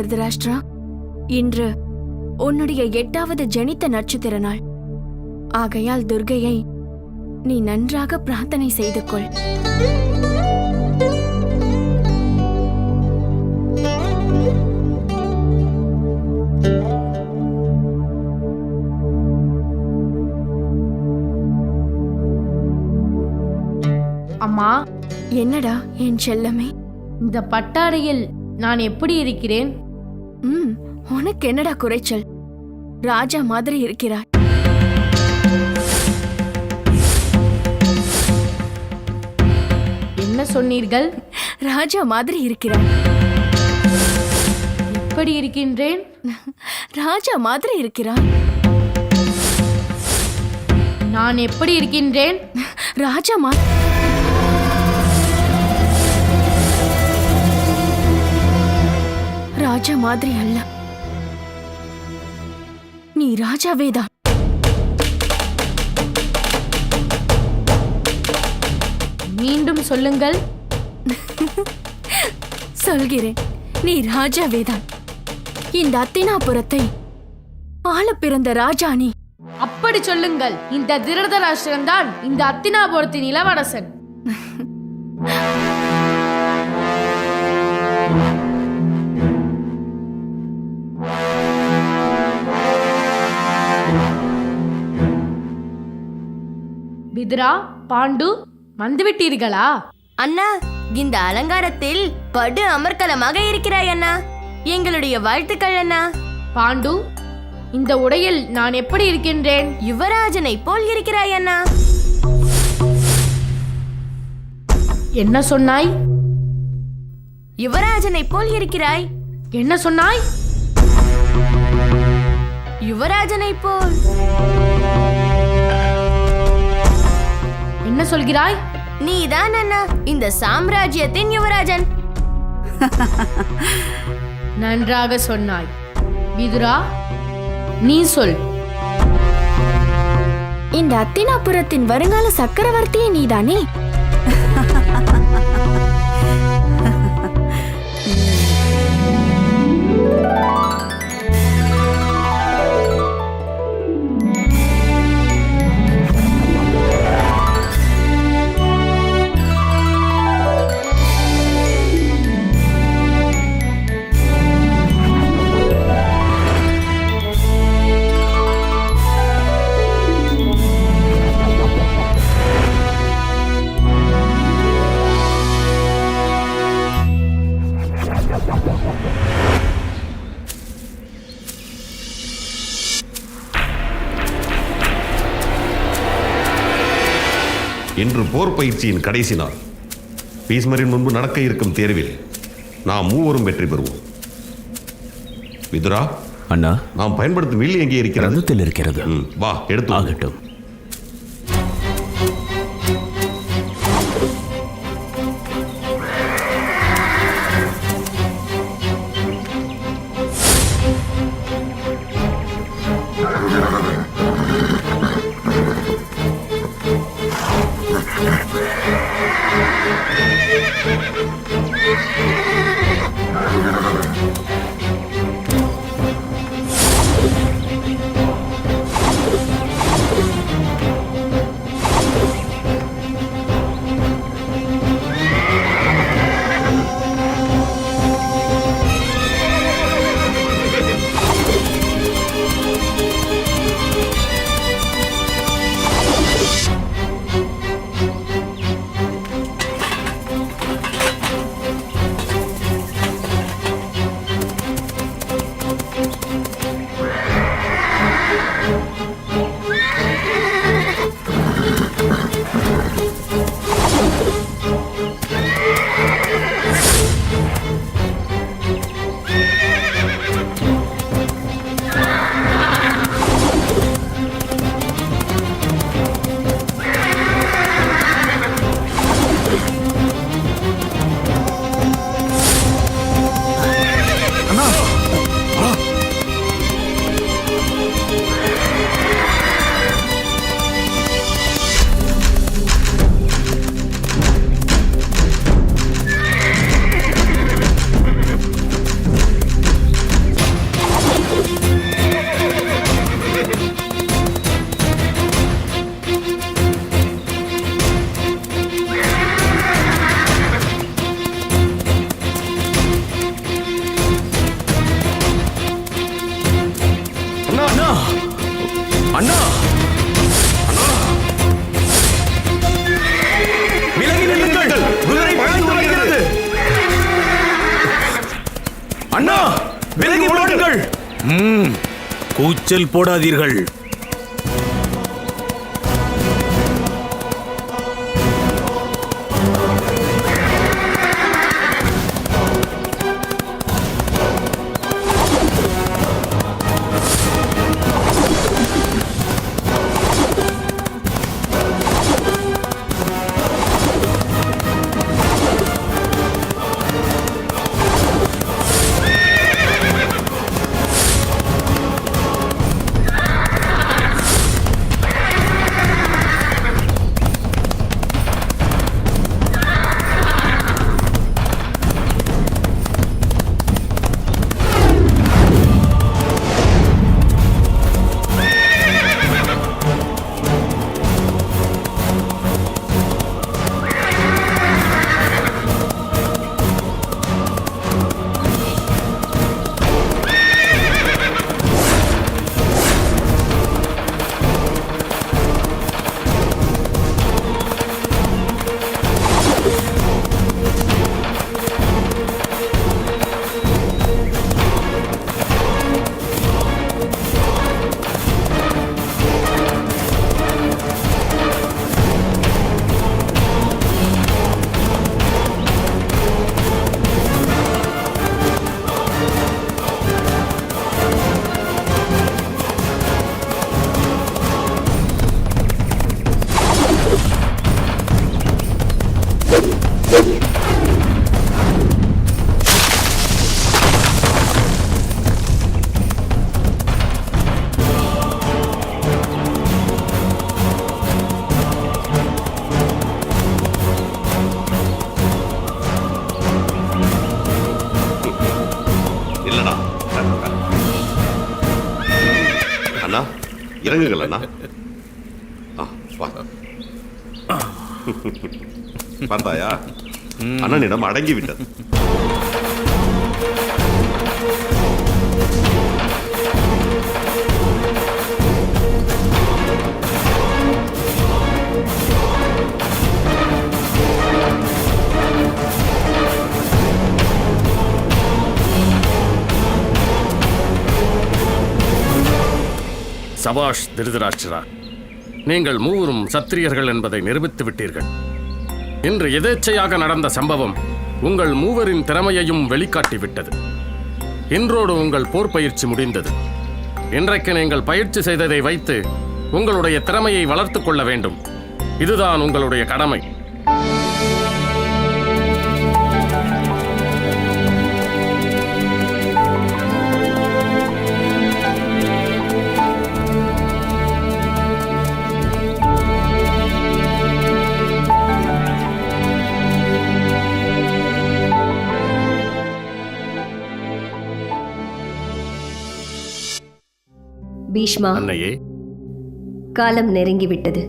திருதராஷ்டிரா, இன்று உன்னுடைய 8வது ஜனித்த நட்சத்திர நாள். ஆகையால் துர்கையை நீ நன்றாக பிரார்த்தனை செய்து கொள். அம்மா, என்னடா என் செல்லமே? இந்த பட்டாடையில் நான் எப்படி இருக்கிறேன்? உனக்கு என்னடா குறைச்சல்? ராஜா மாதிரி இருக்கிறாய். என்ன சொன்னீர்கள்? ராஜா மாதிரி இருக்கிறாய். எப்படி இருக்கின்றேன்? ராஜா மாதிரி இருக்கிறாய். நான் எப்படி இருக்கின்றேன்? ராஜா ராஜா மாதிரி அல்ல, நீ ராஜாவேதான். மீண்டும் சொல்லுங்கள். சொல்கிறேன், நீ ராஜாவேதான். இந்த அத்தினாபுரத்தை ஆள பிறந்த ராஜா நீ. அப்படி சொல்லுங்கள். இந்த திருதராஷ்டிரன் தான் இந்த அத்தினாபுரத்தின் இளவரசன். விதுரா, பாண்டு வந்துவிட்டீர்களா? அண்ணா, இந்த அலங்காரத்தில் படு அமர்க்கலமாக இருக்கிறாய் அண்ணா. எங்களுடைய வாழ்த்துக்கள் அண்ணா. பாண்டு, இந்த உடையில் நான் எப்படி இருக்கின்றேன்? யுவராஜனை போல் இருக்கிறாய் அண்ணா. என்ன சொன்னாய்? யுவராஜனை போல் இருக்கிறாய். என்ன சொன்னாய்? யுவராஜனை போல். என்ன சொல்கிறாய்? நீதான் அண்ணா இந்த சாம்ராஜ்யத்தின் யுவராஜன். நன்றாக சொன்னாய். விதுரா, நீ சொல். இந்த அத்தினாபுரத்தின் வருங்கால சக்கரவர்த்தியே நீதானே? இன்று போர் பயிற்சியின் கடைசி நாள். பீஷ்மரின் முன்பு நடக்க இருக்கும் தேர்வில் நாம் மூவரும் வெற்றி பெறுவோம். விதுரா அண்ணா, நாம் பயன்படுத்தும் வில் எங்கே இருக்கிறது? ரதத்தில் இருக்கிறது. வா, எடுத்து ஆகட்டும். விலகி வாருங்கள். கூச்சல் போடாதீர்கள். இறங்குங்கள் அண்ணா. பார்த்தாயா, அண்ணனிடம் அடங்கி விட்டது. சபாஷ் திருதராஷ்டிரா, நீங்கள் மூவரும் சத்திரியர்கள் என்பதை நிரூபித்து விட்டீர்கள். இன்று எதேச்சையாக நடந்த சம்பவம் உங்கள் மூவரின் திறமையையும் வெளிக்காட்டிவிட்டது. இன்றோடு உங்கள் போர் பயிற்சி முடிந்தது. இன்றைக்கு நீங்கள் பயிற்சி செய்ததை வைத்து உங்களுடைய திறமையை வளர்த்துக் கொள்ள வேண்டும். இதுதான் உங்களுடைய கடமை. பீஷ்மா, அன்னையே, காலம் நெருங்கிவிட்டது.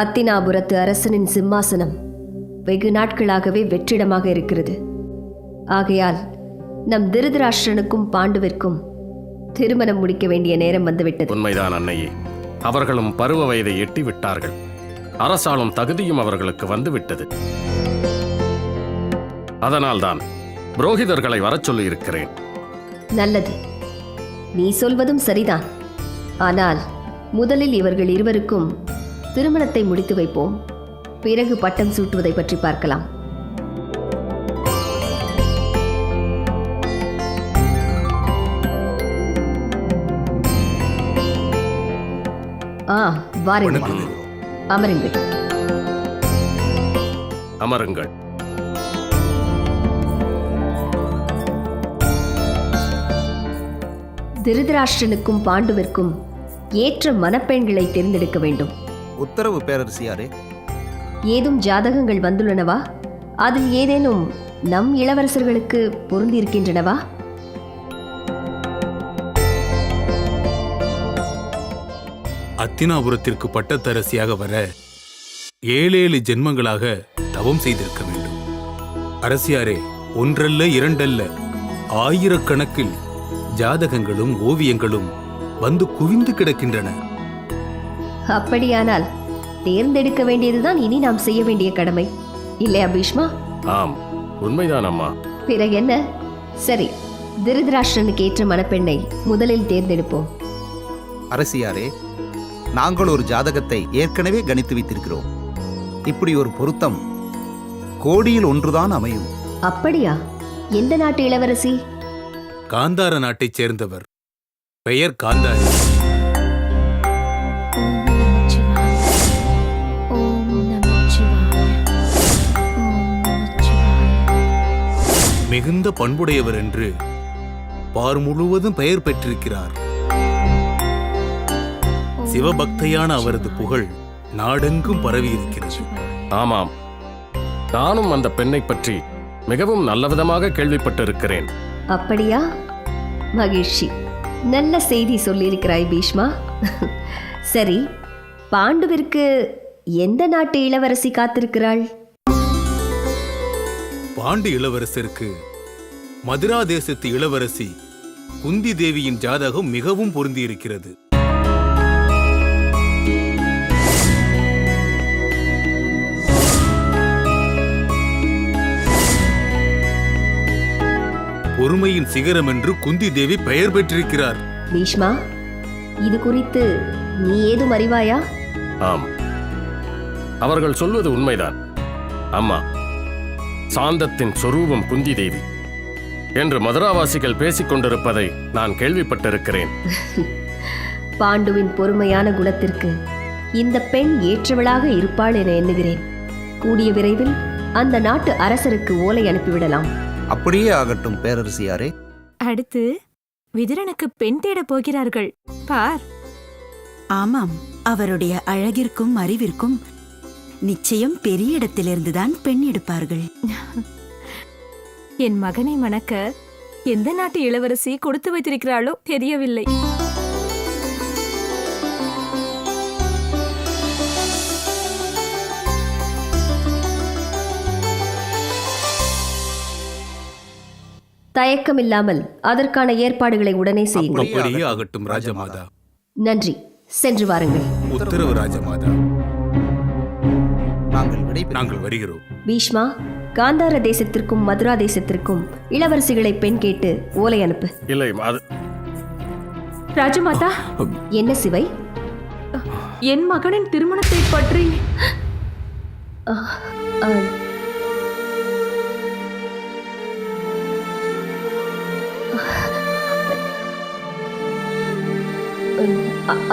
அத்தினாபுரத்து அரசனின் சிம்மாசனம் வெகு நாட்களாகவே வெற்றிடமாக இருக்கிறது. ஆகையால் நம் திருதராஷ்டிரனுக்கும் பாண்டுவிற்கும் திருமணம் முடிக்க வேண்டிய நேரம் வந்துவிட்டது. உண்மைதான் அன்னையே. அவர்களும் பருவ வயதை எட்டி விட்டார்கள். அரசாளும் தகுதியும் அவர்களுக்கு வந்துவிட்டது. அதனால்தான் புரோகிதர்களை வரச் சொல்லி இருக்கிறேன். நல்லது, நீ சொல்வதும் சரிதான். ஆனால் முதலில் இவர்கள் இருவருக்கும் திருமணத்தை முடித்து வைப்போம். பிறகு பட்டம் சூட்டுவதை பற்றி பார்க்கலாம். வாருங்கள், அமருங்கள். அமருங்கள். திருதராஷ்டிரனுக்கும் பாண்டுவிற்கும் ஏற்ற மணப்பெண்களை தேர்ந்தெடுக்க வேண்டும். உத்தரவு பேரரசியாரே. ஏதும் ஜாதகங்கள் வந்துள்ளனவா? அதில் ஏதேனும் நம் இளவரசர்களுக்கு பொருந்திருக்கின்றனவா? அத்தினாபுரத்திற்கு பட்டத்தரசியாக வர 7 ஜென்மங்களாக தவம் செய்திருக்க வேண்டும். அரசியாரே, ஒன்றல்ல இரண்டல்ல, ஆயிரக்கணக்கில் ஜாதகங்களும் ஓவியங்களும் வந்து குவிந்து கிடக்கின்றன. அப்படியானால் தேர்ந்தெடுக்க வேண்டியதுதான் இனி நாம் செய்ய வேண்டிய கடமை, இல்லையா பீஷ்மா? ஆம், உண்மைதான் அம்மா. பிறகு என்ன? சரி, திருதராஷ்டிரனுக்கு ஏற்ற மணப்பெண்ணை முதலில் தேர்ந்தெடுப்போம். அரசியாரே, நாங்கள் ஒரு ஜாதகத்தை ஏற்கனவே கணித்து வைத்திருக்கிறோம். இப்படி ஒரு பொருத்தம் கோடியில் ஒன்றுதான் அமையும். அப்படியா? எந்த நாட்டு இளவரசி? காந்தார நாட்டைச் சேர்ந்தவர். பெயர் காந்தாரி. ஓம் நமச்சிவாய. ஓம் நமச்சிவாய. ஓம் நமச்சிவாய. மிகுந்த பண்புடையவர் என்று பார் முழுவதும் பெயர் பெற்றிருக்கிறார். சிவபக்தையான அவரது புகழ் நாடெங்கும் பரவியிருக்கிறது. ஆமாம், நானும் அந்த பெண்ணை பற்றி மிகவும் நல்லவிதமாக கேள்விப்பட்டிருக்கிறேன். அப்படியா? மகிழ்ச்சி. நல்ல செய்தி சொல்லியிருக்கிறாய் பீஷ்மா. சரி, பாண்டுவிற்கு எந்த நாட்டு இளவரசி காத்திருக்கிறாள்? பாண்டு இளவரசருக்கு மதுரா தேசத்து இளவரசி குந்தி தேவியின் ஜாதகம் மிகவும் பொருந்தியிருக்கிறது. பொறுமையின் சிகரம் என்று குந்தி தேவி பெயர் பெற்றிருக்கிறார். பீஷ்மா, இது குறித்து நீ ஏதும் அறிவாயா? ஆம், அவர்கள் சொல்வது உண்மைதான். அம்மா, சாந்தத்தின் சொரூபம் குந்தி தேவி என்று மதுராவாசிகள் பேசிக் கொண்டிருப்பதை நான் கேள்விப்பட்டிருக்கிறேன். பாண்டுவின் பொறுமையான குணத்திற்கு இந்த பெண் ஏற்றவளாக இருப்பாள் என எண்ணுகிறேன். கூடிய விரைவில் அந்த நாட்டு அரசருக்கு ஓலை அனுப்பிவிடலாம். அப்படியே ஆகட்டும் பேரரசியாரே. அடுத்து விதுரனுக்கு பெண் தேடப் போகிறார்கள் பார். ஆமாம், அவருடைய அழகிற்கும் அறிவிற்கும் நிச்சயம் பெரிய இடத்திலிருந்துதான் பெண் எடுப்பார்கள். என் மகனை மணக்க எந்த நாட்டு இளவரசி கொடுத்து வைத்திருக்கிறாளோ தெரியவில்லை. தயக்கமில்லாமல் அதற்கான ஏற்பாடுகளை உடனே செய்யுங்கள். அப்படியே ஆகட்டும் ராஜமாதா. நன்றி, சென்று வாருங்கள். உத்தரவு ராஜமாதா. நாங்கள் வருகிறோம். பீஷ்மா, காந்தார தேசத்திற்கும் மதுரா தேசத்திற்கும் இளவரசிகளை பெண் கேட்டு ஓலை அனுப்பு. இல்லை, அது ராஜமாதா, என்ன சிவை? என் மகனின் திருமணத்தை பற்றி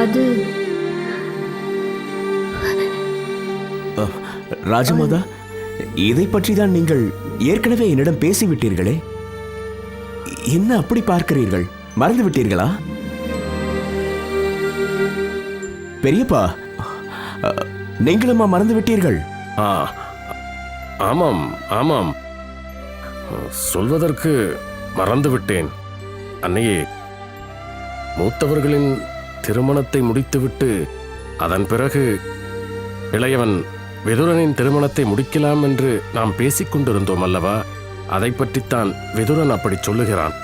அது ராஜமாதா, இதை பற்றிதான் நீங்கள் ஏற்கனவே என்னிடம் பேசிவிட்டீர்களே. என்ன அப்படி பார்க்கிறீர்கள்? மறந்து விட்டீர்களா? பெரியப்பா, நீங்களுமா மறந்து விட்டீர்கள்? ஆமாம் ஆமாம், சொல்வதற்கு மறந்துவிட்டேன். அன்னையே, மூத்தவர்களின் திருமணத்தை முடித்துவிட்டு அதன் பிறகு இளையவன் விதுரனின் திருமணத்தை முடிக்கலாம் என்று நாம் பேசிக் கொண்டிருந்தோம் அல்லவா? அதை பற்றித்தான் விதுரன் அப்படி சொல்லுகிறான்.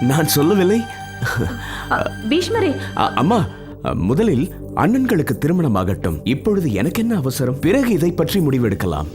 நான் சொல்லவில்லை. பீஷ்மரே. அம்மா, முதலில் அண்ணன்களுக்கு திருமணம் ஆகட்டும். இப்பொழுது எனக்கு என்ன அவசரம்? பிறகு இதை பற்றி முடிவெடுக்கலாம்.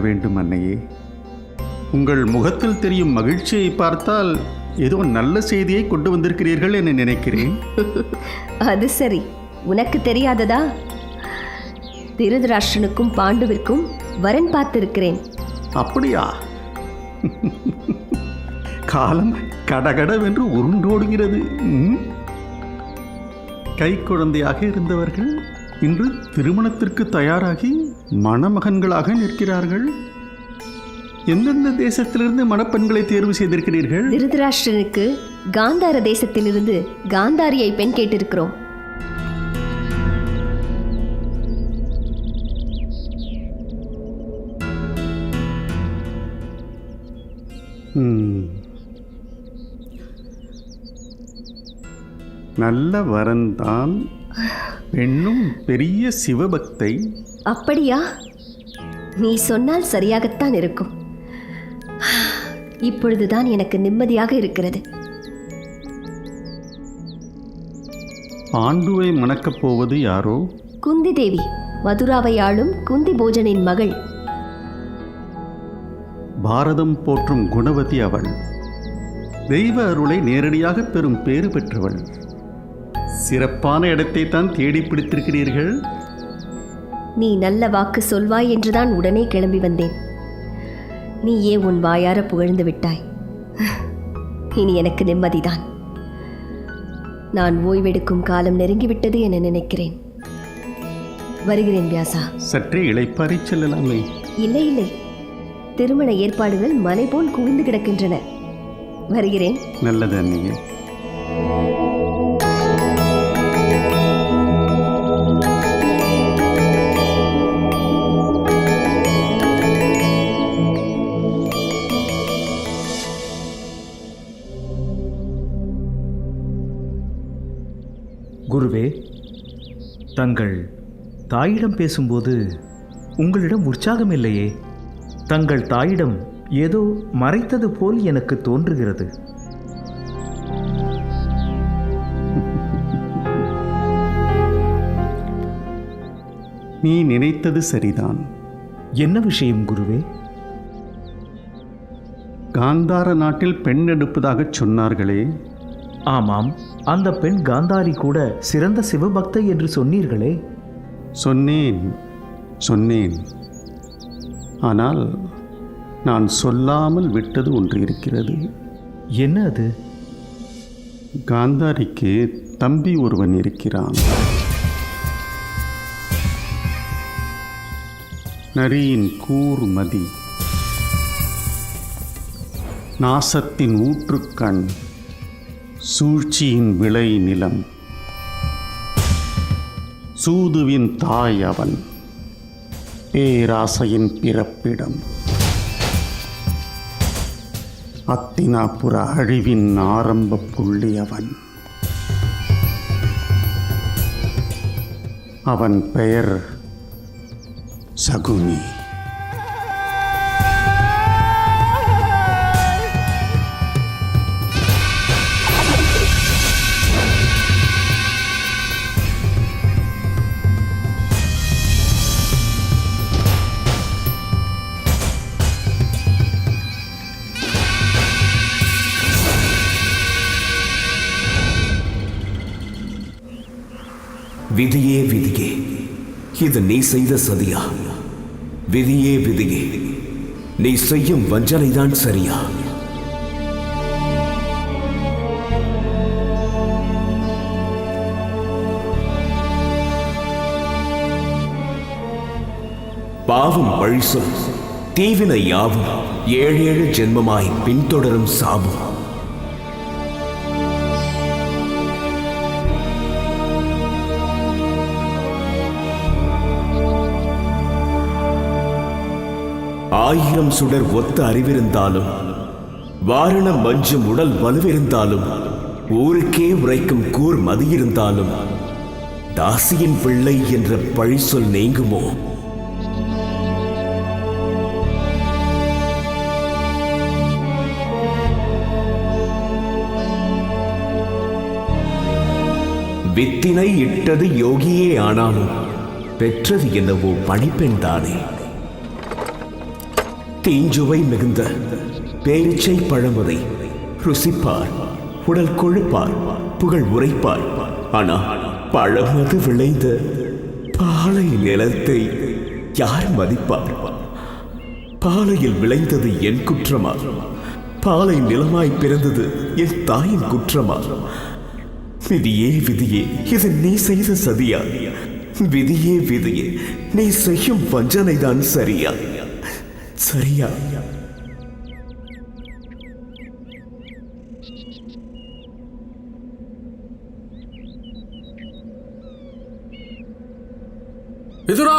வேண்டும் அன்னையே. உங்கள் முகத்தில் தெரியும் மகிழ்ச்சியை பார்த்தால் ஏதோ நல்ல செய்தியை கொண்டு வந்திருக்கிறீர்கள் என நினைக்கிறேன். அது சரி, உனக்கு தெரியாததா? திருதராஷ்டிரனுக்கும் பாண்டுவிற்கும் வரன் பார்த்திருக்கிறேன். அப்படியா? காலம் கடகடவென்று உருண்டோடுகிறது. கை குழந்தையாக இருந்தவர்கள் இன்று திருமணத்திற்கு தயாராகி மணமகன்களாக நிற்கிறார்கள். எந்தெந்த தேசத்திலிருந்து மணப்பெண்களை தேர்வு செய்திருக்கிறீர்கள்? திருதராஷ்டிரனுக்கு காந்தார தேசத்திலிருந்து காந்தாரியை பெண் கேட்டிருக்கிறோம். நல்ல வரன்தான். பெண்ணும் பெரிய சிவபக்தை. அப்படியா? நீ சொன்னால் சரியாகத்தான் இருக்கும். இப்பொழுதுதான் எனக்கு நிம்மதியாக இருக்கிறது. பாண்டுவை மணக்கப் போவது யாரோ? குந்தி தேவி, மதுராவை ஆளும் குந்தி போஜனின் மகள். பாரதம் போற்றும் குணவதி அவள். தெய்வ அருளை நேரடியாக பெறும் பேறு பெற்றவள். சிறப்பான இடத்தை தான் தேடி பிடித்திருக்கிறீர்கள். நீ நல்ல வாக்கு சொல்வாய் என்றுதான் உடனே கிளம்பி வந்தேன். நீயே உன் வாயார புகழ்ந்து விட்டாய். இனி எனக்கு நிம்மதிதான். நான் ஓய்வெடுக்கும் காலம் நெருங்கிவிட்டது என நினைக்கிறேன். வருகிறேன் வியாசா. சற்றே இளைப்பாறை செல்லலாமே? இல்லை இல்லை, திருமண ஏற்பாடுகள் மலை போல் குவிந்து கிடக்கின்றன. வருகிறேன். நல்லது அன்னையே. குருவே, தங்கள் தாயிடம் பேசும்போது உங்களிடம் உற்சாகம் இல்லையே? தங்கள் தாயிடம் ஏதோ மறைத்தது போல் எனக்கு தோன்றுகிறது. நீ நினைத்தது சரிதான். என்ன விஷயம் குருவே? காந்தார நாட்டில் பெண் எடுப்பதாக சொன்னார்களே? ஆமாம், அந்த பெண் காந்தாரி கூட சிறந்த சிவபக்தை என்று சொன்னீர்களே? சொன்னேன். ஆனால் நான் சொல்லாமல் விட்டது ஒன்று இருக்கிறது. என்ன அது? காந்தாரிக்கு தம்பி ஒருவன் இருக்கிறான். நரியின் கூர்மதி, நாசத்தின் ஊற்றுக்கண், சூழ்ச்சியின் விளை நிலம், சூதுவின் தாய் அவன், பேராசையின் பிறப்பிடம், அத்தினாபுர அழிவின் ஆரம்ப புள்ளி அவன். அவன் பெயர் சகுனி. விதியே விதியே, இது நீ செய்த சதியா? விதியே விதியே, நீ செய்யும் வஞ்சனைதான் சரியா? பாவம் பழி சொல், தீவினை யாவும் 7 ஜென்மமாய் பின்தொடரும் சாபம். ஆயிரம் சுடர் ஒத்த அறிவிருந்தாலும், வாரணம் மஞ்சும் உடல் வலுவிருந்தாலும், ஊருக்கே உரைக்கும் கூர் மதியிருந்தாலும், தாசியின் பிள்ளை என்ற பழி சொல் நீங்குமோ? வித்தினை இட்டது யோகியே, ஆனாலும் பெற்றது என்னவோ பணிப்பெண் தானே. தீஞ்சுவை மிகுந்த பேரிச்சை பழமதை ருசிப்பார், உடல் கொழுப்பார், புகழ் உரைப்பார். ஆனா பழமது விளைந்த பாலை நிலத்தை யார் மதிப்பார்? பாலையில் விளைந்தது என் குற்றமா? பாலை நிலமாய் பிறந்தது என் தாயின் குற்றமா? விதியே விதியே, இது நீ செய்த சதியா? விதியே விதியே, நீ செய்யும் வஞ்சனைதான் சரியா? சரியா? விதுரா!